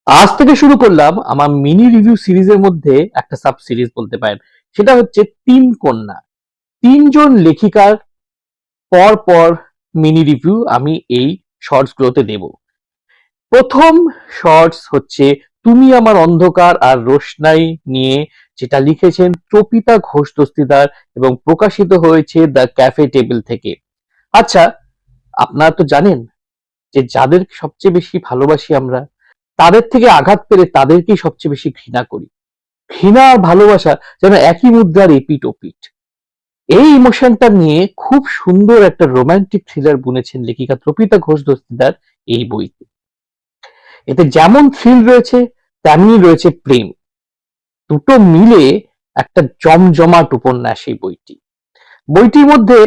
আজ থেকে শুরু করলাম আমার মিনি রিভিউ সিরিজের মধ্যে একটা সাব সিরিজ বলতে পারেন। সেটা হচ্ছে তিন কন্যা। তিনজন লেখিকার পর পর মিনি রিভিউ আমি এই শর্টস গুলোতে দেব। প্রথম শর্টস হচ্ছে তুমি আমার অন্ধকার আর রোশনাই নিয়ে, যেটা লিখেছেন তপিতা ঘোষ দস্তিদার এবং প্রকাশিত হয়েছে দ্য ক্যাফে টেবিল থেকে। আচ্ছা, আপনারা তো জানেন যে যাদের সবচেয়ে বেশি ভালোবাসি আমরা, তাদের থেকে আঘাত পেলে তাদেরকেই সবচেয়ে বেশি ঘৃণা করি। ঘৃণা আর ভালোবাসা যেন একই মুদ্রার এপিঠ ওপিঠ। এই ইমোশনটা নিয়ে খুব সুন্দর একটা রোমান্টিক থ্রিলার বুনেছেন লেখিকা তপিতা ঘোষ দস্তিদার এই বইতে। এতে যেমন থ্রিল রয়েছে তেমনি রয়েছে প্রেম, দুটো মিলে একটা জমজমাট উপন্যাস এই বইটি। বইটির মধ্যে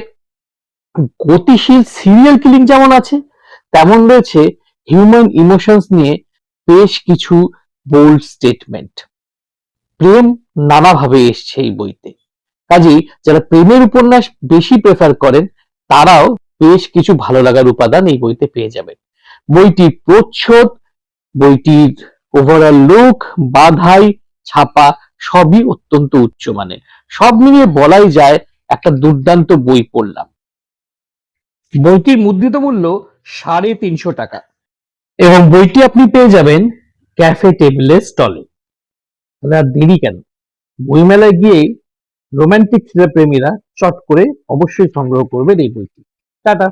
গতিশীল সিরিয়াল কিলিং যেমন আছে, তেমন রয়েছে হিউম্যান ইমোশনস নিয়ে বেশ কিছু বোল্ড স্টেটমেন্ট। প্রেম নানাভাবে এসছে এই বইতে, কাজেই যারা প্রেমের উপন্যাস বেশি প্রেফার করেন তারাও বেশ কিছু ভালো লাগার উপাদান এই বইতে পেয়ে যাবেন। বইটির প্রচ্ছদ, বইটির ওভারঅল লুক, বাঁধাই, ছাপা সবই অত্যন্ত উচ্চমানের। সব মিলিয়ে বলাই যায় একটা দুর্দান্ত বই পড়লাম। বইটির মুদ্রিত মূল্য ৩৫০ টাকা এবং বইটি আপনি পেয়ে যাবেন ক্যাফে টেবিলের স্টলে। তাহলে আর দেরি কেন, বইমেলায় গিয়ে রোমান্টিক থ্রিলার প্রেমীরা চট করে অবশ্যই সংগ্রহ করবেন এই বইটি। টাটা।